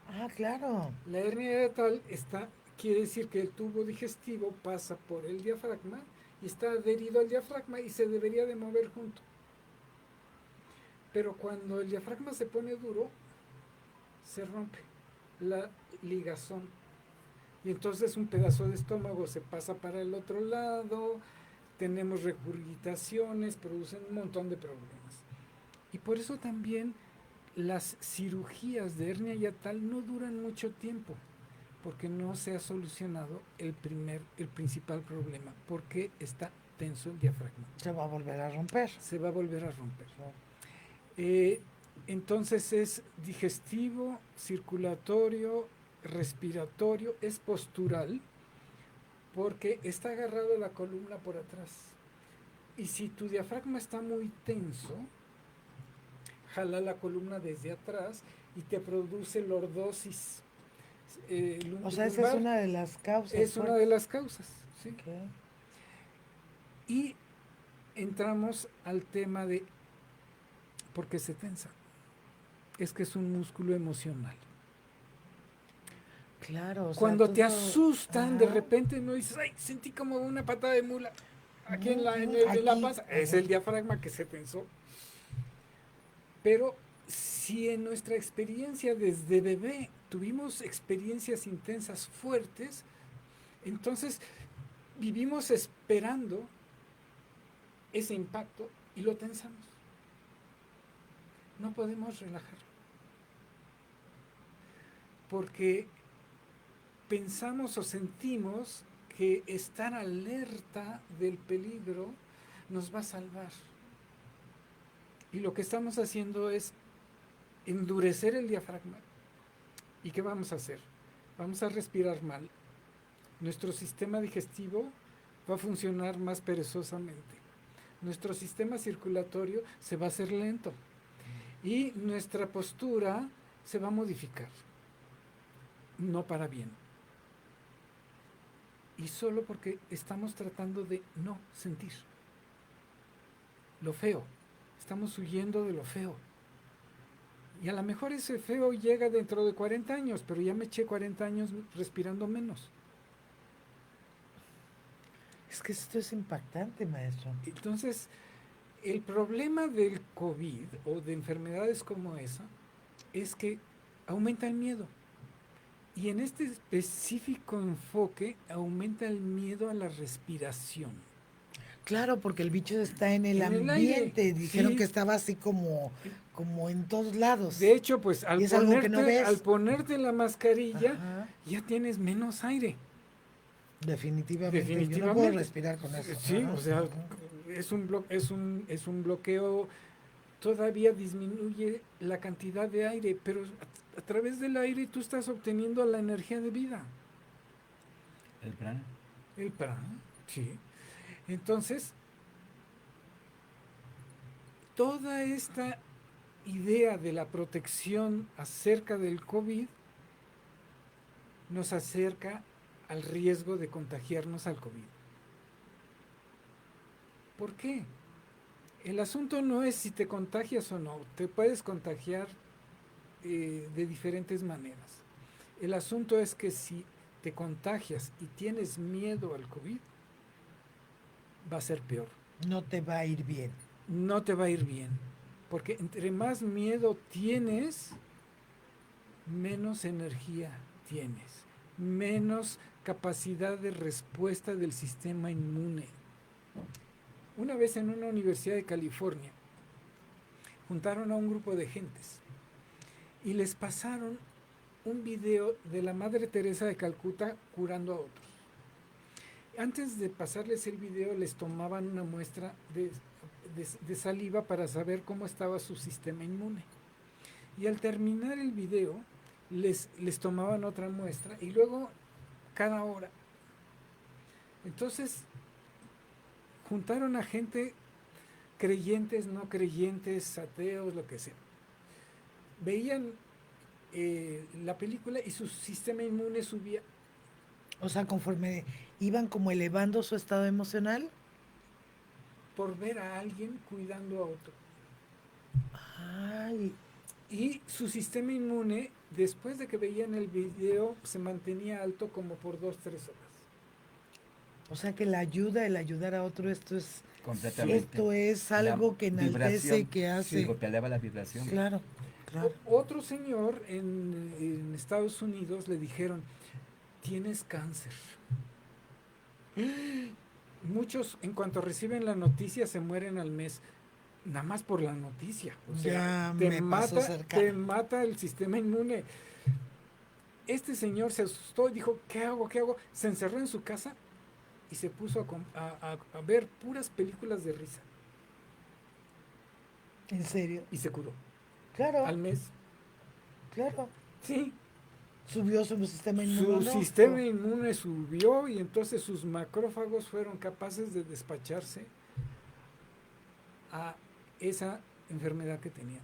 Ah, claro. La hernia hiatal quiere decir que el tubo digestivo pasa por el diafragma y está adherido al diafragma y se debería de mover junto. Pero cuando el diafragma se pone duro, se rompe la ligazón. Y entonces un pedazo de estómago se pasa para el otro lado, tenemos regurgitaciones, producen un montón de problemas. Y por eso también las cirugías de hernia hiatal no duran mucho tiempo, porque no se ha solucionado el principal problema, porque está tenso el diafragma. Se va a volver a romper. Se va a volver a romper. Entonces es digestivo, circulatorio, respiratorio, es postural, porque está agarrado a la columna por atrás. Y si tu diafragma está muy tenso, jala la columna desde atrás y te produce lordosis. O sea, esa es lumbar. una de las causas. Es una de las causas, ¿sí? Ok. Y entramos al tema de por qué se tensa. Es que es un músculo emocional. Claro. O sea, Cuando te todo- asustan, de Ajá. repente no dices, ay, sentí como una patada de mula aquí en la, Ujú, en la aquí. panza. Es Ajá. el diafragma que se tensó. Pero si en nuestra experiencia desde bebé tuvimos experiencias intensas fuertes, entonces vivimos esperando ese impacto y lo tensamos. No podemos relajar. Porque pensamos o sentimos que estar alerta del peligro nos va a salvar. Y lo que estamos haciendo es endurecer el diafragma. ¿Y qué vamos a hacer? Vamos a respirar mal. Nuestro sistema digestivo va a funcionar más perezosamente. Nuestro sistema circulatorio se va a hacer lento. Y nuestra postura se va a modificar. No para bien. Y solo porque estamos tratando de no sentir lo feo. Estamos huyendo de lo feo. Y a lo mejor ese feo llega dentro de 40 años, pero ya me eché 40 años respirando menos. Es que esto es impactante, maestro. Entonces, el problema del COVID o de enfermedades como esa es que aumenta el miedo. Y en este específico enfoque aumenta el miedo a la respiración. Claro, porque el bicho está en el En el ambiente. aire, Dijeron sí. que estaba así como en todos lados. De hecho, pues al Y es algo que no ves. ponerte la mascarilla, Ajá. ya tienes menos aire. Definitivamente. Yo no puedo Definitivamente. respirar con eso. Sí, Ajá. o sea, Ujú. es un bloqueo, todavía disminuye la cantidad de aire, pero a través del aire tú estás obteniendo la energía de vida. El prana. El prana, sí. Entonces, toda esta idea de la protección acerca del COVID nos acerca al riesgo de contagiarnos al COVID. ¿Por qué? El asunto no es si te contagias o no, te puedes contagiar de diferentes maneras. El asunto es que si te contagias y tienes miedo al COVID, va a ser peor. No te va a ir bien. No te va a ir bien, porque entre más miedo tienes, menos energía tienes, menos capacidad de respuesta del sistema inmune. Una vez en una universidad de California, juntaron a un grupo de gentes y les pasaron un video de la Madre Teresa de Calcuta curando a otros. Antes de pasarles el video, les tomaban una muestra de saliva para saber cómo estaba su sistema inmune. Y al terminar el video, les tomaban otra muestra y luego cada hora. Entonces, juntaron a gente, creyentes, no creyentes, ateos, lo que sea. Veían la película y su sistema inmune subía. O sea, conforme iban como elevando su estado emocional. Por ver a alguien cuidando a otro. Ay, Y su sistema inmune, después de que veían el video, se mantenía alto como por 2-3 horas. o sea que la ayuda, el ayudar a otro, esto es Completamente. algo La que enaltece, vibración, que hace. Sí, porque eleva la vibración. Claro, claro. Otro señor en Estados Unidos le dijeron, tienes cáncer. Muchos, en cuanto reciben la noticia, se mueren al mes. Nada más por la noticia. O sea, Ya me pasó cercano. te mata el sistema inmune. Este señor se asustó y dijo, ¿qué hago? ¿Qué hago? Se encerró en su casa y se puso a ver puras películas de risa. ¿En serio? Y se curó. Claro, Al mes. claro. Sí. Subió su sistema inmune. Su ¿no? sistema inmune subió y entonces sus macrófagos fueron capaces de despacharse a esa enfermedad que tenía.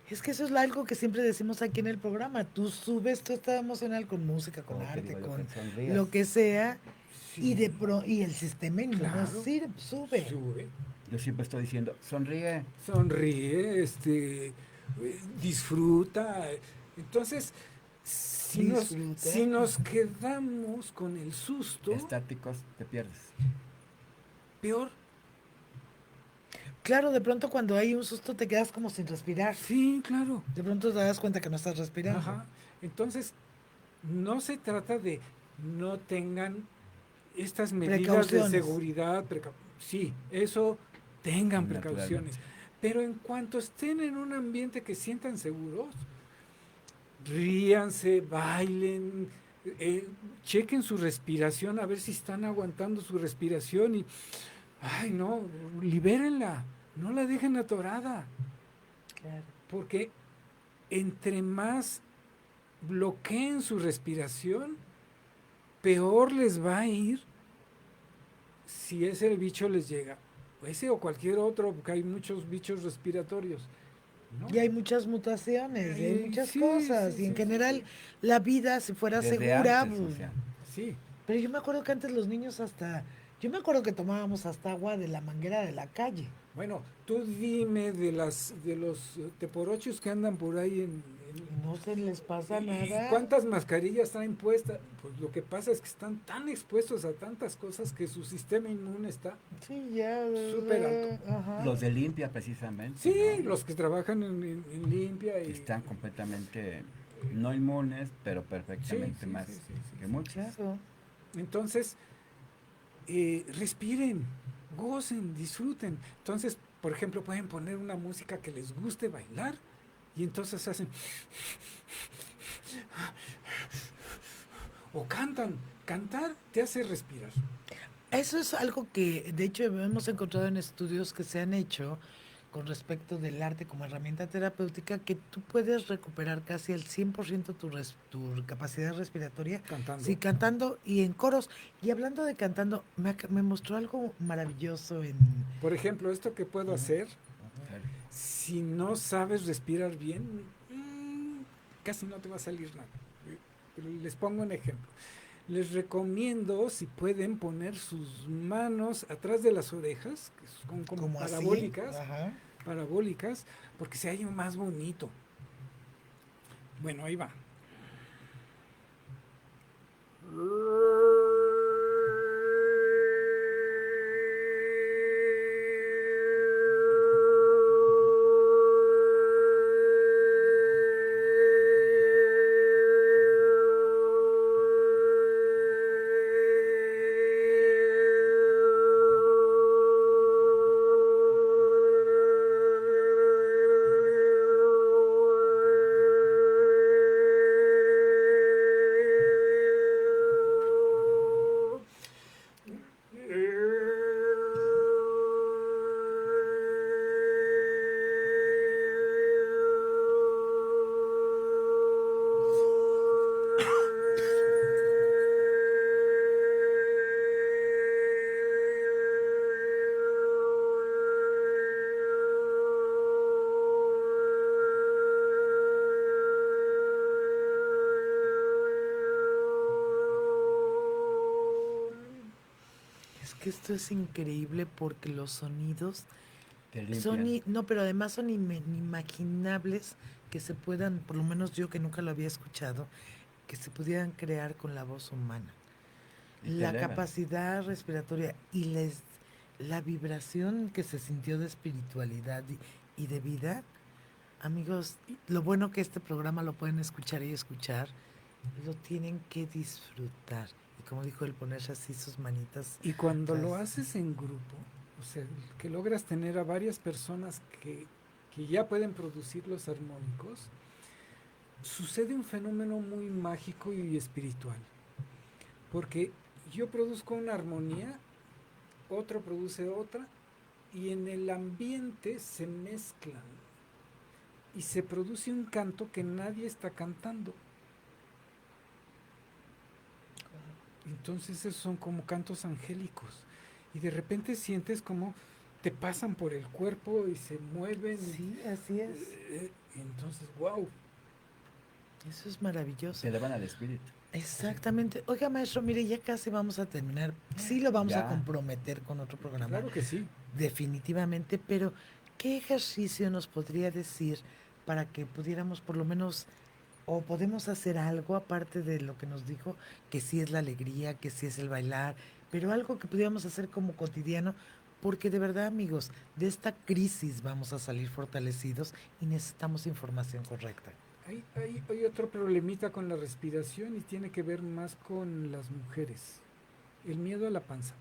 Es que eso es algo que siempre decimos aquí en el programa. Tú subes tu estado emocional con música, con Como te arte, digo yo, con que sonrías. lo que sea, y Sí, y el sistema inmune claro. sube. Sube. Yo siempre estoy diciendo, sonríe. Sonríe, disfruta. Entonces, Disfruta. si nos quedamos con el susto, Estáticos, te pierdes. peor. Claro, de pronto cuando hay un susto te quedas como sin respirar. Sí, claro. De pronto te das cuenta que no estás respirando. Ajá. Entonces, no se trata de no tengan estas medidas de Precauciones. seguridad. Sí, eso tengan Naturalmente. precauciones. Pero en cuanto estén en un ambiente que sientan seguros, ríanse, bailen, chequen su respiración, a ver si están aguantando su respiración y, ay, no, libérenla, no la dejen atorada, Claro. porque entre más bloqueen su respiración, peor les va a ir si ese bicho les llega, ese o cualquier otro, porque hay muchos bichos respiratorios, ¿no? Y hay muchas mutaciones, y hay muchas Sí, cosas. sí, y en sí, general, sí. la vida, si fuera Desde segura, antes, o pues, sea, Sí, pero yo me acuerdo que antes los niños yo me acuerdo que tomábamos hasta agua de la manguera de la calle. bueno, tú dime de los teporochos que andan por ahí Y no se les pasa ¿y nada. cuántas mascarillas traen puestas? Pues lo que pasa es que están tan expuestos a tantas cosas que su sistema inmune está. Sí, ya. Súper alto. Ajá. los de limpia precisamente. Sí, ¿no? los que trabajan en limpia y Están completamente no inmunes, pero perfectamente Sí, más sí, sí, sí, que sí. muchos. Claro. entonces respiren, gocen, disfruten. Entonces, por ejemplo, pueden poner una música que les guste bailar y entonces hacen o cantan. Cantar te hace respirar. Eso es algo que, de hecho, hemos encontrado en estudios que se han hecho con respecto del arte como herramienta terapéutica, que tú puedes recuperar casi al 100% tu capacidad respiratoria Cantando. sí, cantando y en coros. Y hablando de cantando, me mostró algo maravilloso en... Por ejemplo, esto que puedo hacer, Claro. si no sabes respirar bien, casi no te va a salir nada. Pero les pongo un ejemplo. Les recomiendo, si pueden, poner sus manos atrás de las orejas, que son como así. parabólicas, Ajá. parabólicas, porque se oye más bonito. Bueno, ahí va. Es que esto es increíble porque los sonidos Te son, limpian. no, pero además son inimaginables que se puedan, por lo menos yo que nunca lo había escuchado, que se pudieran crear con la voz humana. Y te La elevan. capacidad respiratoria y la vibración que se sintió de espiritualidad y de vida, amigos, lo bueno que este programa lo pueden escuchar y escuchar, lo tienen que disfrutar. Y como dijo él, ponerse así sus manitas. Y cuando lo Las- haces en grupo, o sea, que logras tener a varias personas que ya pueden producir los armónicos, sucede un fenómeno muy mágico y espiritual. Porque yo produzco una armonía, otro produce otra, y en el ambiente se mezclan. Y se produce un canto que nadie está cantando. Entonces esos son como cantos angélicos. Y de repente sientes como te pasan por el cuerpo y se mueven. Sí, así es. Entonces, wow. Eso es maravilloso. Se elevan al espíritu. Exactamente. Oiga, maestro, mire, ya casi vamos a terminar. Sí lo vamos a Ya. comprometer con otro programa. Claro que sí. Definitivamente, pero ¿qué ejercicio nos podría decir para que pudiéramos por lo menos, o podemos hacer algo aparte de lo que nos dijo, que sí es la alegría, que sí es el bailar, pero algo que pudiéramos hacer como cotidiano, porque de verdad, amigos, de esta crisis vamos a salir fortalecidos y necesitamos información correcta. Hay otro problemita con la respiración y tiene que ver más con las mujeres. El miedo a la panza.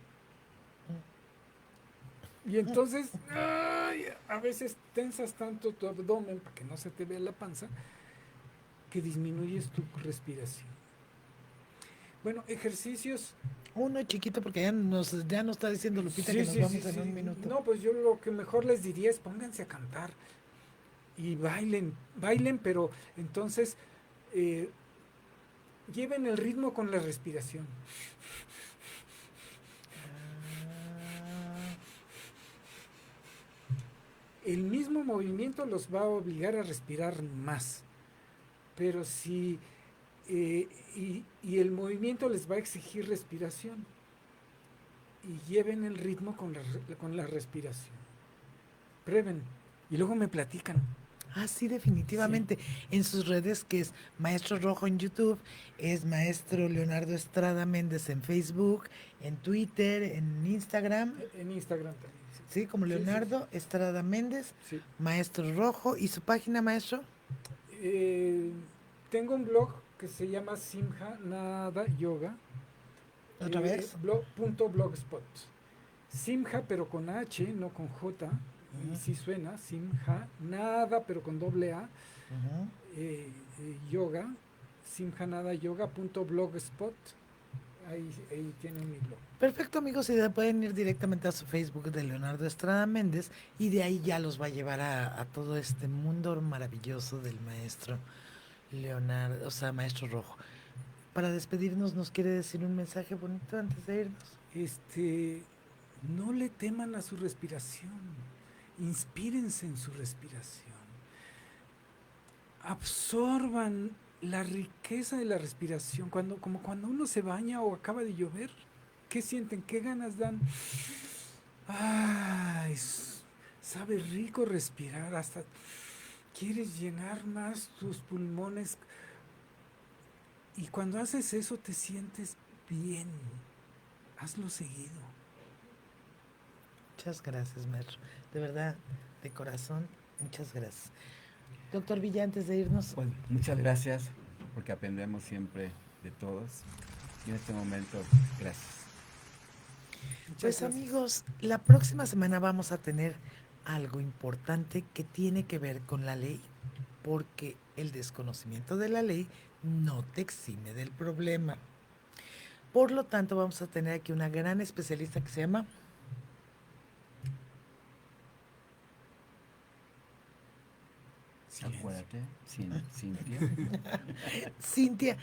Y entonces, a veces tensas tanto tu abdomen para que no se te vea la panza, que disminuyes tu respiración. Bueno, ejercicios. Uno chiquito, porque ya nos está diciendo Lupita que nos vamos en un minuto. No, pues yo lo que mejor les diría es pónganse a cantar y bailen, pero entonces lleven el ritmo con la respiración. El mismo movimiento los va a obligar a respirar más, pero si y el movimiento les va a exigir respiración, y lleven el ritmo con la respiración. Prueben y luego me platican. Ah, sí, definitivamente. En sus redes, que es Maestro Rojo en YouTube, es Maestro Leonardo Estrada Méndez en Facebook, en Twitter, en Instagram. En Instagram también. Sí, como Sí, Leonardo Estrada Méndez, Sí. Maestro Rojo. ¿Y su página, maestro? Tengo un blog que se llama Simha Nada Yoga. ¿Otra vez? .blogspot. Simha, pero con H, no con J. Y sí suena, Simha, nada, pero con doble A. Yoga, simhanadayoga.blogspot. Ahí tienen mi blog. Perfecto, amigos, y pueden ir directamente a su Facebook de Leonardo Estrada Méndez y de ahí ya los va a llevar a todo este mundo maravilloso del maestro Leonardo, o sea, Maestro Rojo. Para despedirnos, ¿nos quiere decir un mensaje bonito antes de irnos? No le teman a su respiración, inspírense en su respiración, absorban la riqueza de la respiración, como cuando uno se baña o acaba de llover, ¿qué sienten? ¿Qué ganas dan? Ay, sabe rico respirar, hasta quieres llenar más tus pulmones. Y cuando haces eso te sientes bien. Hazlo seguido. Muchas gracias, maestro. De verdad, de corazón, muchas gracias. Doctor Villa, antes de irnos, Bueno, muchas gracias, porque aprendemos siempre de todos. Y en este momento, gracias. Muchas pues gracias. amigos, la próxima semana vamos a tener algo importante que tiene que ver con la ley, porque el desconocimiento de la ley no te exime del problema. Por lo tanto, vamos a tener aquí una gran especialista que se llama Acuérdate, Cintia. Cintia,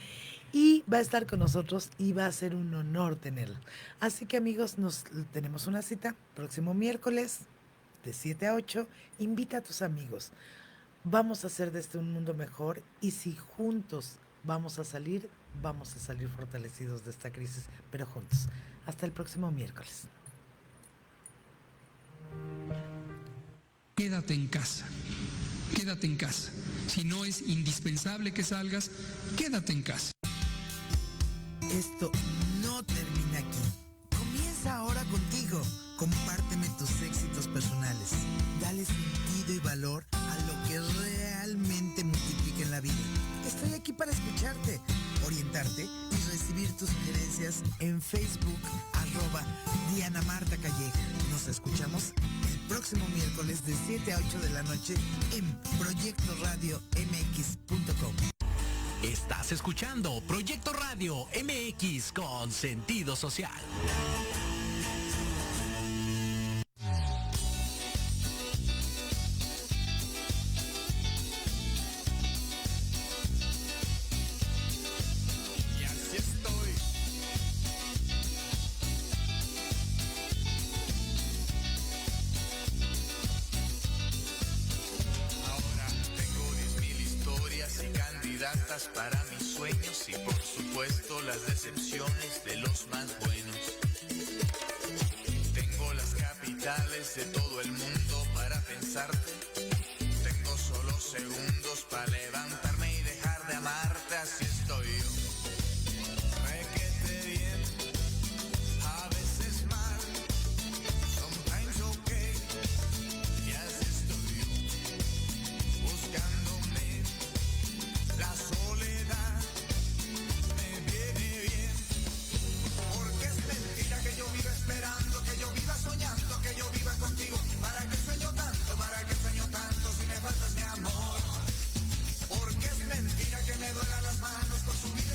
y va a estar con nosotros y va a ser un honor tenerla. Así que amigos, nos tenemos una cita próximo miércoles de 7 a 8. Invita a tus amigos. Vamos a hacer de este un mundo mejor y si juntos vamos a salir fortalecidos de esta crisis, pero juntos. Hasta el próximo miércoles. Quédate en casa. Quédate en casa. Si no es indispensable que salgas, quédate en casa. Esto no termina aquí. Comienza ahora contigo. Compárteme tus éxitos personales. Dale sentido y valor a lo que realmente multiplica en la vida. Estoy aquí para escucharte, orientarte y recibir tus sugerencias en Facebook, @Diana Marta Calleja. Nos escuchamos el próximo miércoles de 7 a 8 de la noche en Proyecto Radio MX.com. Estás escuchando Proyecto Radio MX con sentido social. Y así estoy. cataratas para mis sueños y por supuesto las decepciones de los más buenos. Tengo las capitales de todo el mundo para pensarte. Tengo solo segundos para levantarme y dejar de amarte, así estoy yo. Requete bien, a veces mal, sometimes okay, y así estoy yo, buscándome. La soledad me viene bien, porque es mentira que yo viva esperando, que yo viva soñando, que yo viva contigo. ¿Para qué sueño tanto si me faltas mi amor? Porque es mentira que me duelan las manos por subir